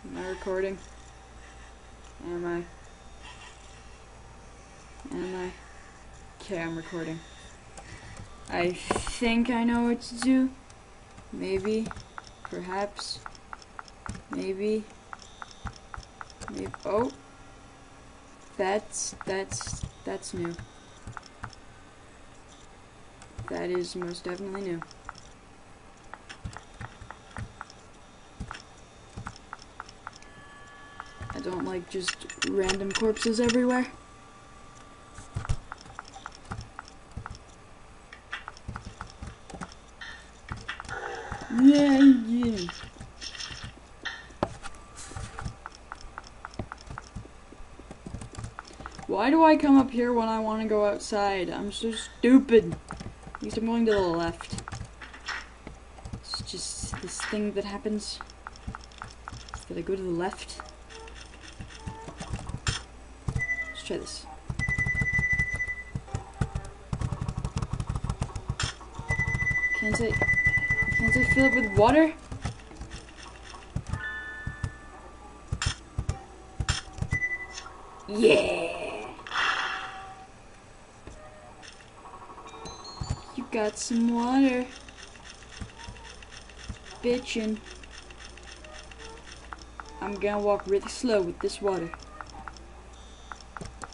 Am I recording? Am I? Okay, I'm recording. I think I know what to do. Maybe. Perhaps. Maybe. Oh! That's new. That is most definitely new. I don't like just random corpses everywhere. Yeah. Why do I come up here when I want to go outside? I'm so stupid. At least I'm going to the left. It's just this thing that happens. That I go to the left. Let's try this. Can't I fill it with water? Yeah! You got some water. Bitchin'. I'm gonna walk really slow with this water.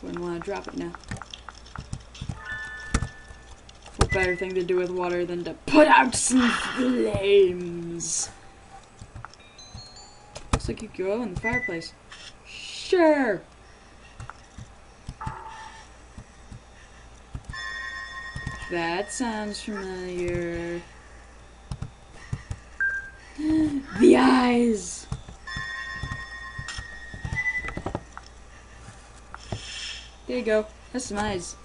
Wouldn't want to drop it now. What better thing to do with water than to put out some flames? Looks like you could go in the fireplace. Sure! That sounds familiar. The eyes! There you go. That's some eyes.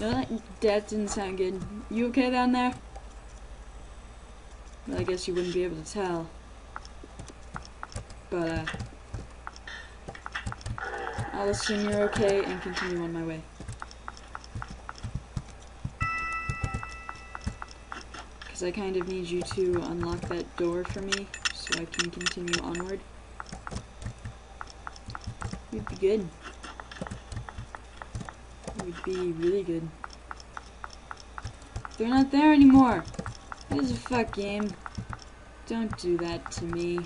No, that didn't sound good. You okay down there? Well, I guess you wouldn't be able to tell. But, I'll assume you're okay and continue on my way. Because I kind of need you to unlock that door for me so I can continue onward. You'd be good. Would be really good. They're not there anymore. What is a fuck game? Don't do that to me.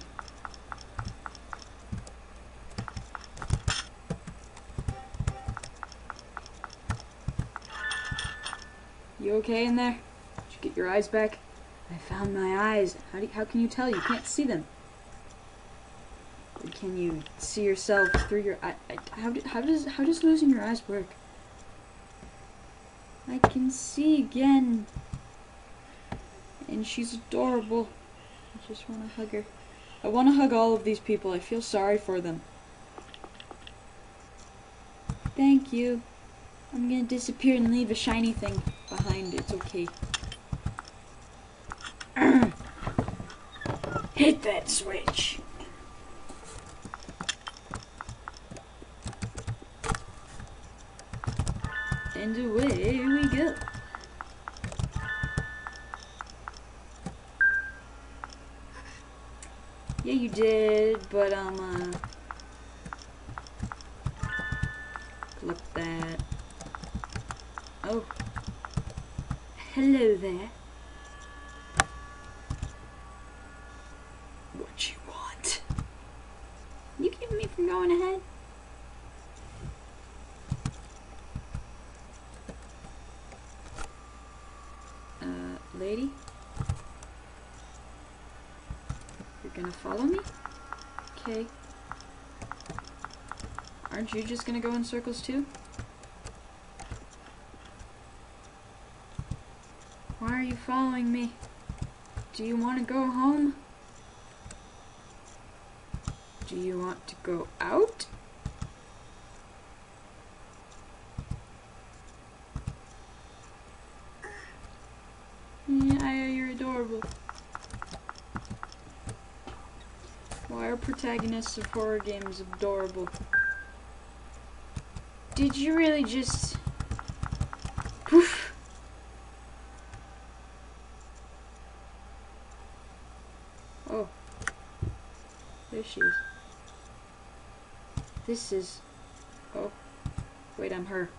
You okay in there? Did you get your eyes back? I found my eyes. How can you tell? You can't see them. Or can you see yourself through your eye? How does losing your eyes work? I can see again. And she's adorable. I just want to hug her. I want to hug all of these people. I feel sorry for them. Thank you. I'm gonna disappear and leave a shiny thing behind. It's okay. Hit that switch. And away we go. Yeah, you did, but flip that. Oh. Hello there. What you want? You keeping me from going ahead? Lady? You're gonna follow me? Okay. Aren't you just gonna go in circles too? Why are you following me? Do you want to go home? Do you want to go out? Yeah, you're adorable. Why are protagonists of horror games adorable? Did you really just... Poof. Oh. There she is. This is... Oh. Wait, I'm her.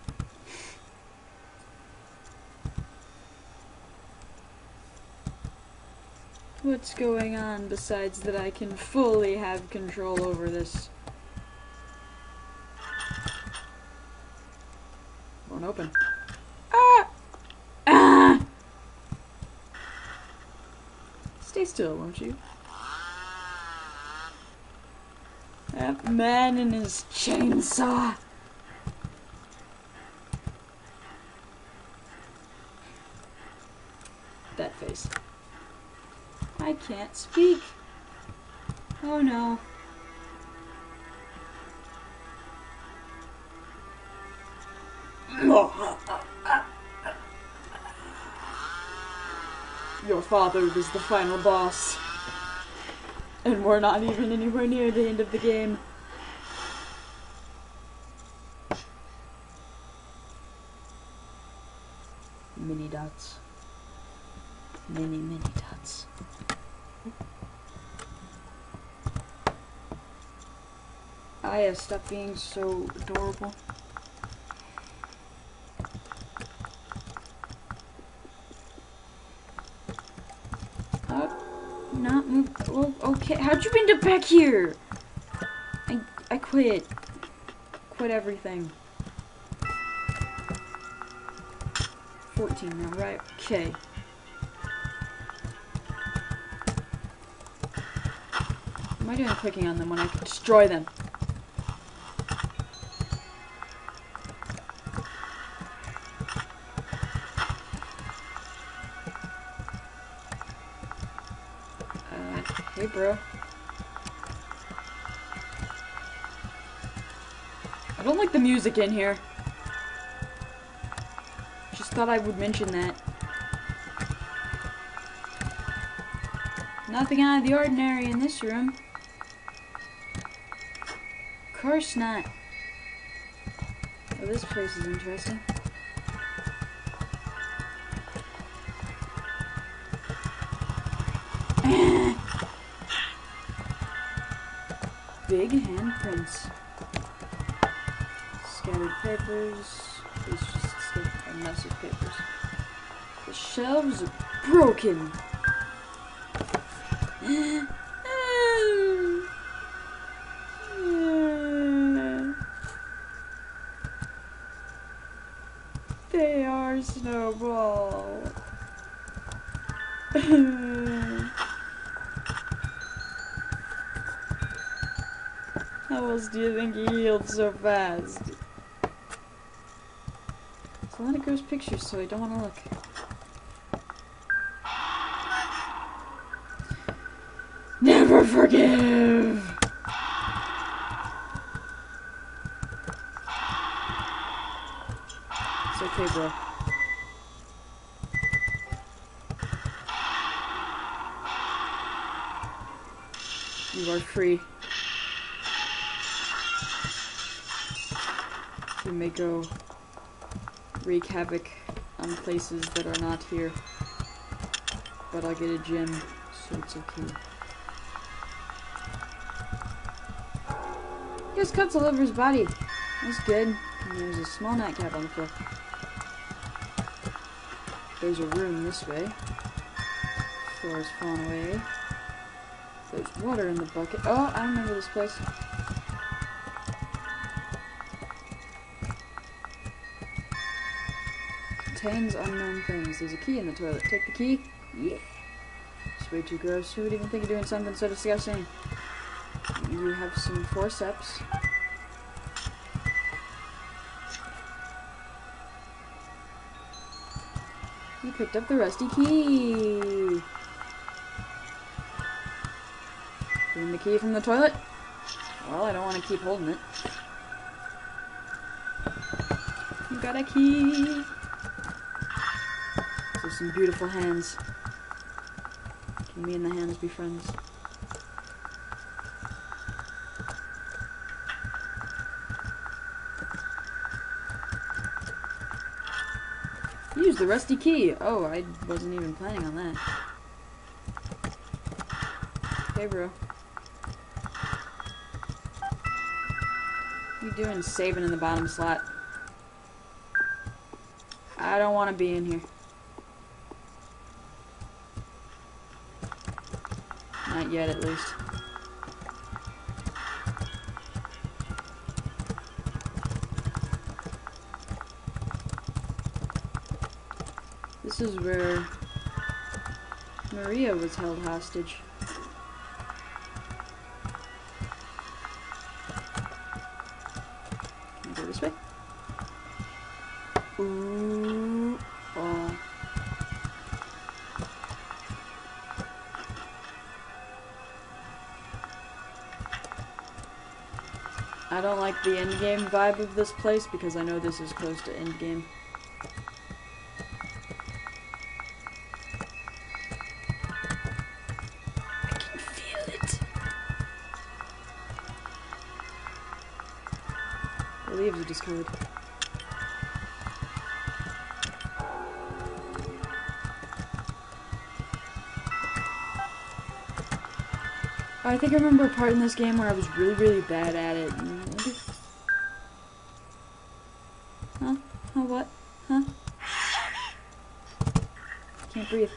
What's going on besides that I can fully have control over this? Won't open. Ah! Ah! Stay still, won't you? That man and his chainsaw. That face. I can't speak. Oh no. Your father was the final boss. And we're not even anywhere near the end of the game. Mini dots. Mini dots. Aya, stop being so adorable. Not move. Oh, okay. How'd you end up back here? I quit. Quit everything. 14 now, right? Okay. What am I doing clicking on them when I can destroy them? Hey, bro. I don't like the music in here. Just thought I would mention that. Nothing out of the ordinary in this room. Of course not. Oh, this place is interesting. Big handprints. Scattered papers. It's just a mess of papers. The shelves are broken. They are Snowball. How else do you think he healed so fast? It's a lot of gross pictures, so I don't want to look. Never forgive! It's okay, bro. You are free. You may go wreak havoc on places that are not here. But I'll get a gem, so it's okay. He has cuts all over his body. That's good. And there's a small nightcap on the floor. There's a room this way. Floor is fallen away. There's water in the bucket. Oh, I remember this place. Contains unknown things. There's a key in the toilet. Take the key. Yeah. It's way too gross. Who would even think of doing something so disgusting? You have some forceps. You picked up the rusty key. Getting the key from the toilet? Well, I don't want to keep holding it. You got a key. So some beautiful hands. Can me and the hands be friends? Use the rusty key. Oh, I wasn't even planning on that. Okay, bro. you doing saving in the bottom slot? I don't want to be in here. Not yet, at least. This is where Maria was held hostage. Can I go this way? Ooh. Oh. I don't like the endgame vibe of this place because I know this is close to endgame. I can feel it. The leaves are discolored. I think I remember a part in this game where I was really, really bad at it. Huh? Huh, what? Huh? Can't breathe.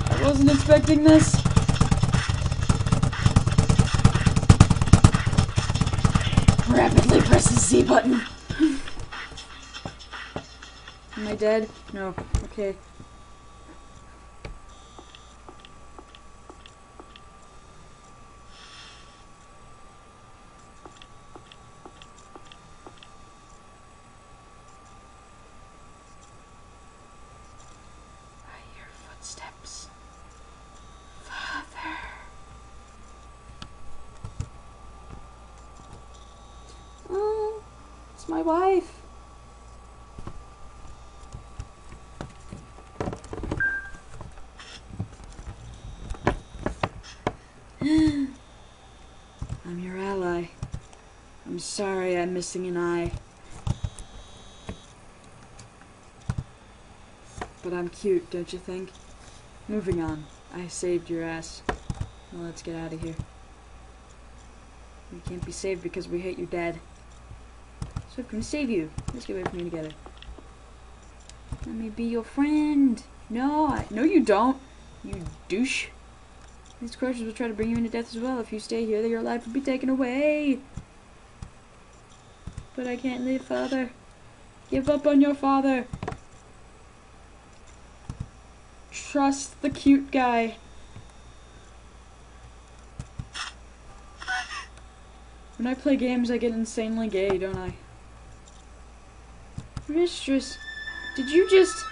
I wasn't expecting this. Rapidly press the Z button. Am I dead? No. Okay. Steps. Father. Oh, it's my wife. I'm your ally. I'm sorry I'm missing an eye. But I'm cute, don't you think? Moving on. I saved your ass. Now let's get out of here. You can't be saved because we hate your dad. So I'm gonna save you. Let's get away from me together. Let me be your friend. No, no you don't. You douche. These crushers will try to bring you into death as well. If you stay here, then your life will be taken away. But I can't leave, Father. Give up on your father. Trust the cute guy. When I play games, I get insanely gay, don't I? Mistress, did you just...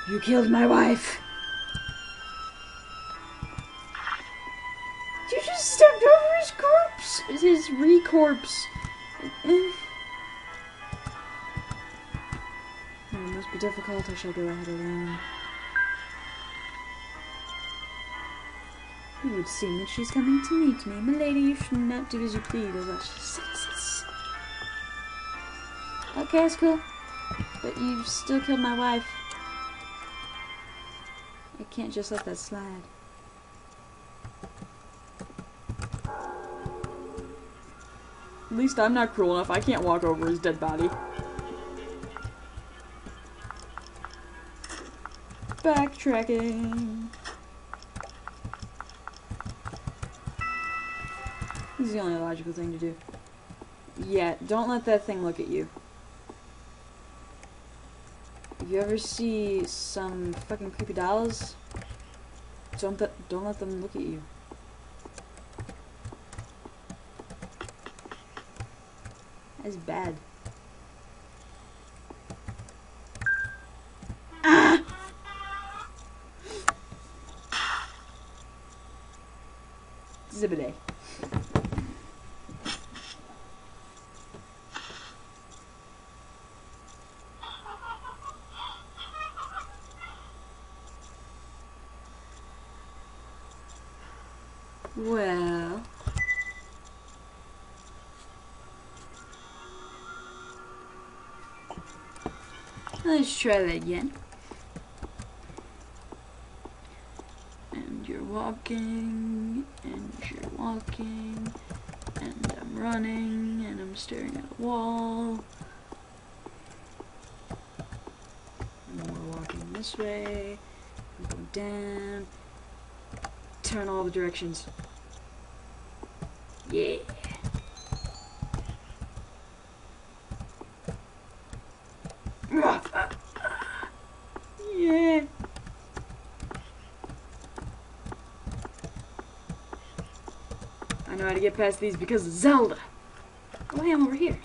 You killed my wife. You just stepped over his corpse. His re-corpse. Oh, it must be difficult. I shall go ahead alone. It would seem that she's coming to meet me. Milady, you should not do as you please, or else she senses. Okay, it's cool. But you still killed my wife. I can't just let that slide. At least I'm not cruel enough. I can't walk over his dead body. Backtracking. This is the only logical thing to do. Yeah, don't let that thing look at you. If you ever see some fucking creepy dolls, don't let them look at you. That's bad. Ah! Zibbiday. Well, let's try that again. walking, and you're walking, and I'm running, and I'm staring at a wall. And we're walking this way, and going down. Turn all the directions. Yeah. Yeah. I know how to get past these because of Zelda. Oh, hey, I'm over here.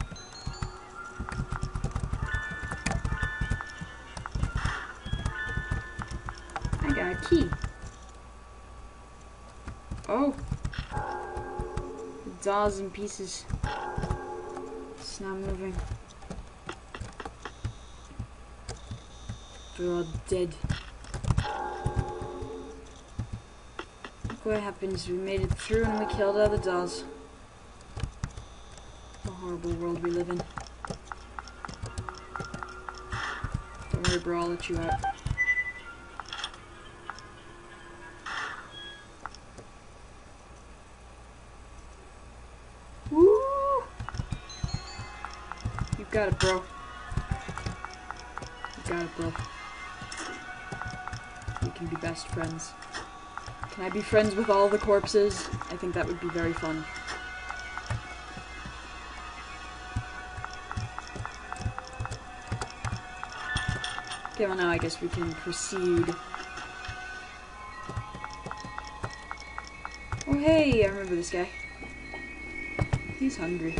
I got a key. Oh. The doll's in pieces. It's not moving. They're all dead. Look what happens. We made it through and we killed all the dolls. The horrible world we live in. Don't worry, bro, I'll let you out. Woo! You got it, bro. You got it, bro. We can be best friends. Can I be friends with all the corpses? I think that would be very fun. Okay, well now I guess we can proceed. Oh hey, I remember this guy. He's hungry.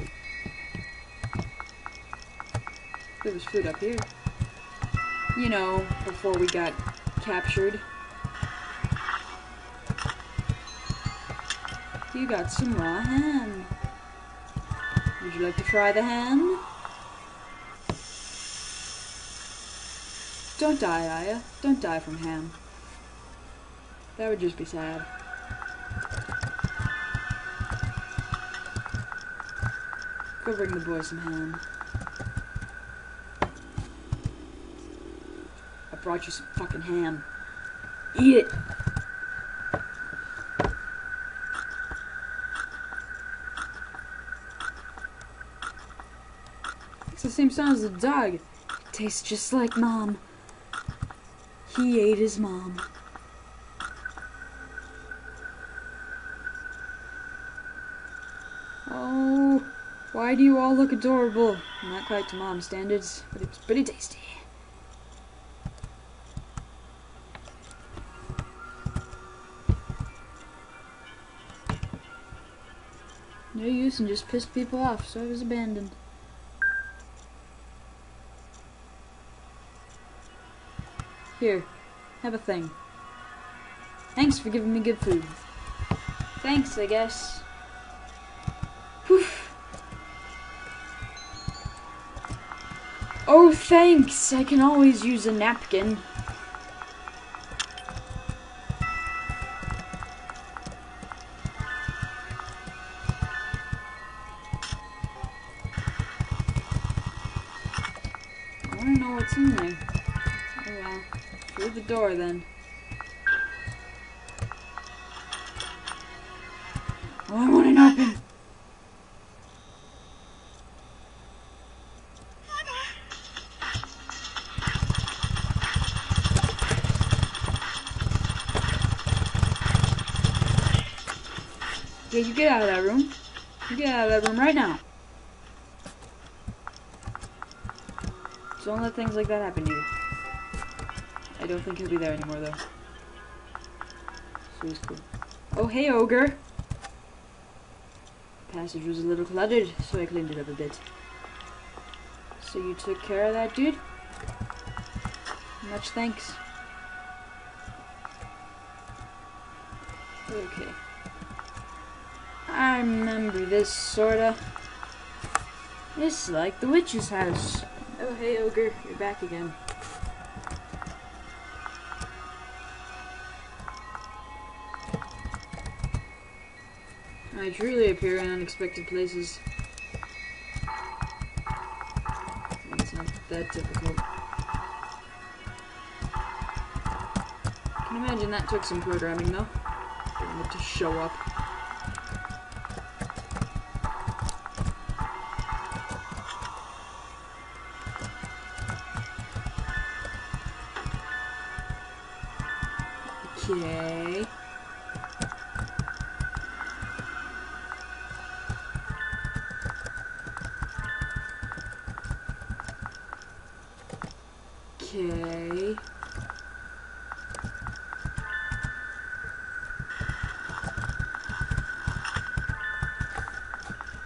There was food up here. You know, before we got captured. You got some raw ham. Would you like to fry the ham? Don't die, Aya. Don't die from ham. That would just be sad. Go bring the boy some ham. I brought you some fucking ham. Eat it! It's the same sound as the dog. It tastes just like Mom. He ate his mom. Oh, why do you all look adorable? Not quite to Mom standards, but it was pretty tasty. No use and just pissed people off, so I was abandoned. Here, have a thing. Thanks for giving me good food. Thanks, I guess. Whew. Oh, thanks! I can always use a napkin. I wanna know what's in there. Oh well. Through the door then. Oh, I want an open. Yeah, you get out of that room. You get out of that room right now. So don't let things like that happen to you. I don't think he'll be there anymore, though. So he's cool. Oh, hey, ogre. The passage was a little cluttered, so I cleaned it up a bit. So you took care of that, dude? Much thanks. Okay. I remember this, sorta. It's like the witch's house. Oh, hey, ogre. You're back again. I truly appear in unexpected places. It's not that difficult. I can imagine that took some programming, though. Getting it to show up. Okay. Okay.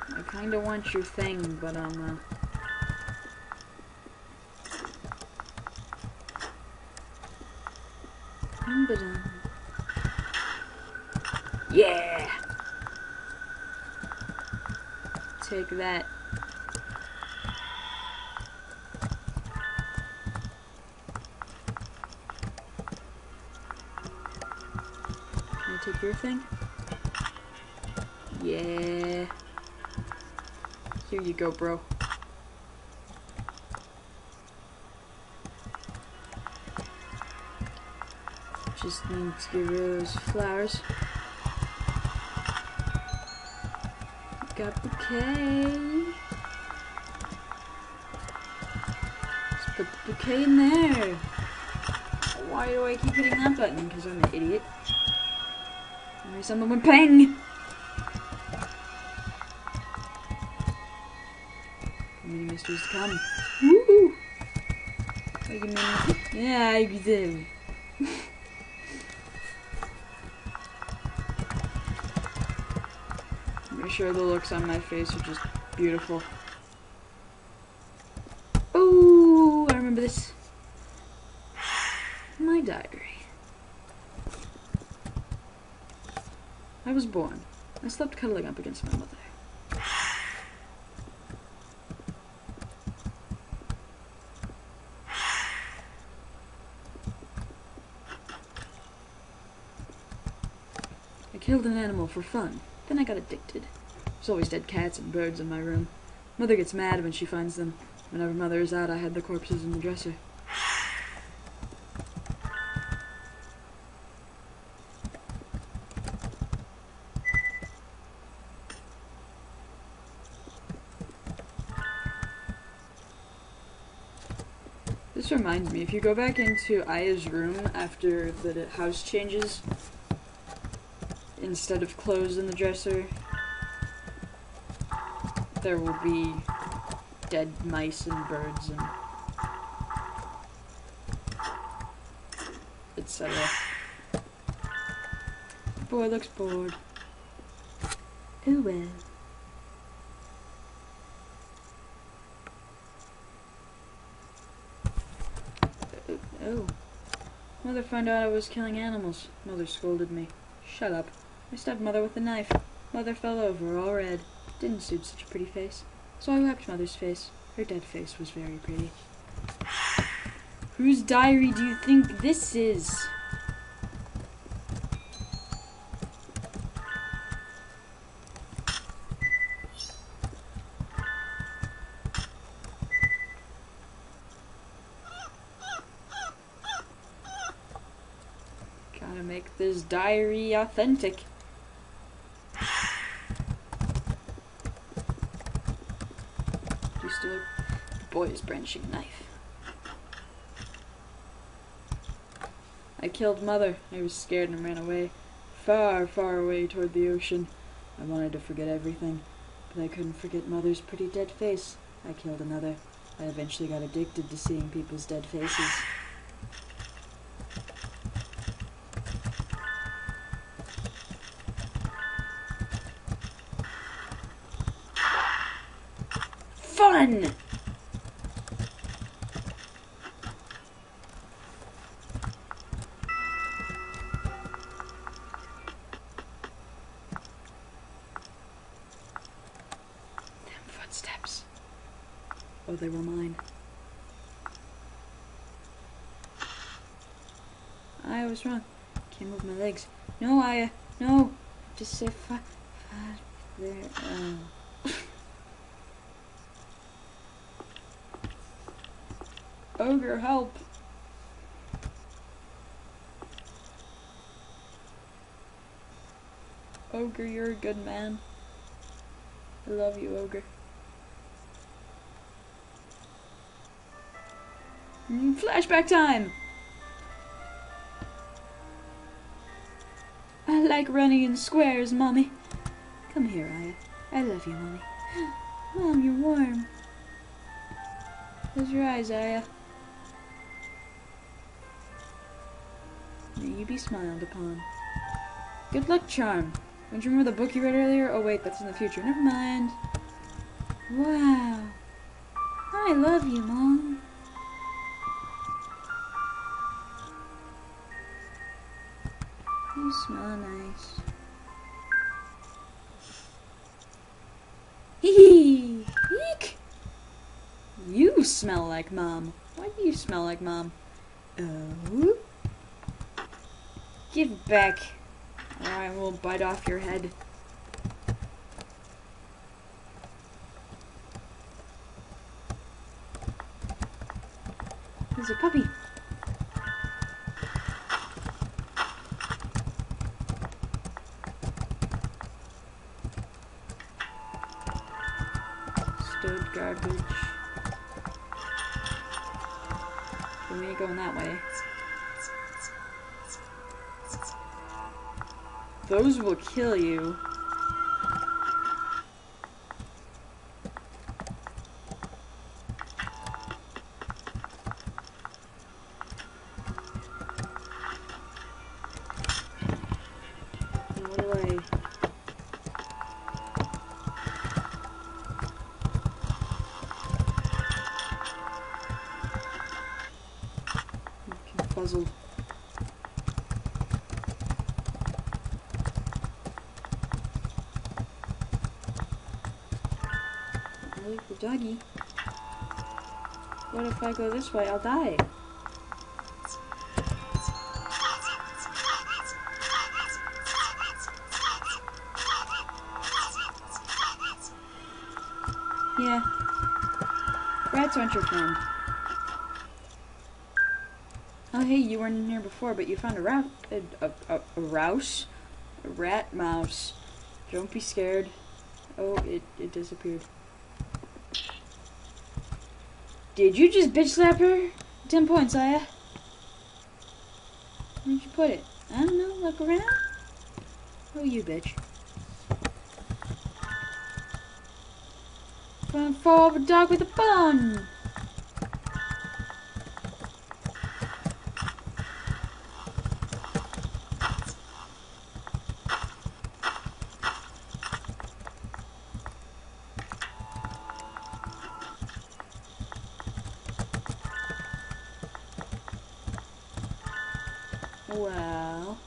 I kinda want your thing, but yeah! Take that. Can I take your thing? Yeah. Here you go, bro. Just need to get rid of those flowers. Got bouquet. Let's put the bouquet in there. Why do I keep hitting that button? Because I'm an idiot. Maybe someone would ping. Many mysteries to come. Woo! What do you mean? Yeah, I do. I'm sure the looks on my face are just beautiful. Oh, I remember this. My diary. I was born. I slept cuddling up against my mother. I killed an animal for fun. Then I got addicted. There's always dead cats and birds in my room. Mother gets mad when she finds them. Whenever Mother is out, I hide the corpses in the dresser. This reminds me, if you go back into Aya's room after the house changes, instead of clothes in the dresser, there will be dead mice and birds and etc. Boy looks bored. Oh well. Oh. Mother found out I was killing animals. Mother scolded me. Shut up. I stabbed Mother with a knife. Mother fell over, all red. Didn't suit such a pretty face. So I wiped Mother's face. Her dead face was very pretty. Whose diary do you think this is? Gotta make this diary authentic. The boy is brandishing a knife. I killed Mother. I was scared and ran away. Far, far away toward the ocean. I wanted to forget everything, but I couldn't forget Mother's pretty dead face. I killed another. I eventually got addicted to seeing people's dead faces. Fun! Footsteps. Oh, they were mine. I was wrong. Can't move my legs. No, Aya. No. Just say there. Oh. Ogre, help. Ogre, you're a good man. I love you, Ogre. Flashback time! I like running in squares, Mommy. Come here, Aya. I love you, Mommy. Mom, you're warm. Close your eyes, Aya. May you be smiled upon. Good luck charm. Don't you remember the book you read earlier? Oh wait, that's in the future. Never mind. Wow. I love you, Mom. You smell nice. Hee Eek! You smell like Mom. Why do you smell like Mom? Oh? Give back. Or I will bite off your head. There's a puppy. Stowed garbage. We ain't going that way. Those will kill you. What do I... I'm puzzled. I like the doggy. What if I go this way? I'll die. Yeah. Rats aren't your friend. Oh hey, you weren't in here before, but you found a rouse? A rat mouse. Don't be scared. Oh, it disappeared. Did you just bitch slap her? 10 points, Aya. Where'd you put it? I don't know, look around. Oh, you bitch. Gonna fall over a dog with a bone. Well...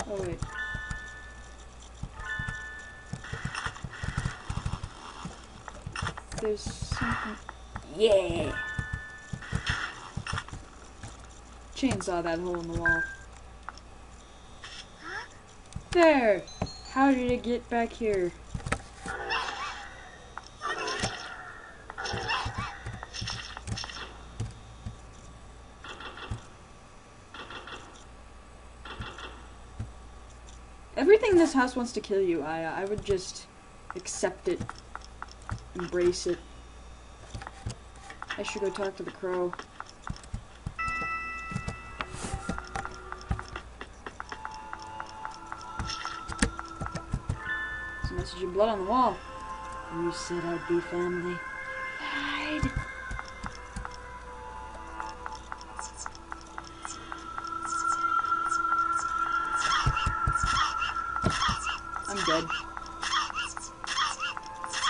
Oh, wait. There's something... Yeah! Chainsaw that hole in the wall. There! How did it get back here? Everything in this house wants to kill you, Aya. I would just accept it. Embrace it. I should go talk to the crow. There's a message in blood on the wall. You said I'd be family. Hide. I'm dead.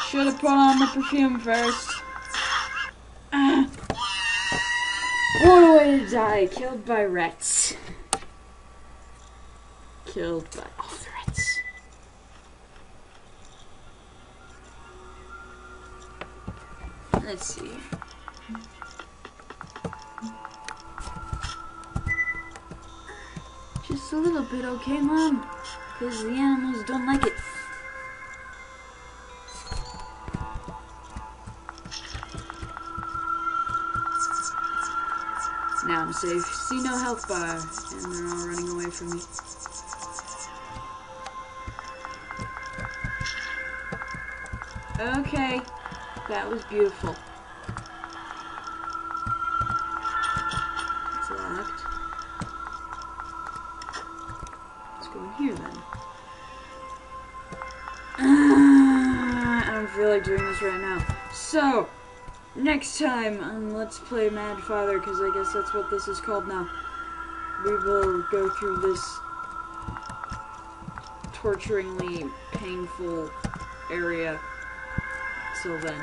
Should have put on the perfume first. What a way to die. Killed by rats. Killed by all the rats. Let's see. Just a little bit, okay, Mom? Because the animals don't like it. Now I'm safe. See no health bar, and they're all running away from me. Okay, that was beautiful. It's locked. Let's go in here then. I don't feel like doing this right now. So, next time on Let's Play Mad Father, because I guess that's what this is called now, we will go through this torturingly painful area. Till then.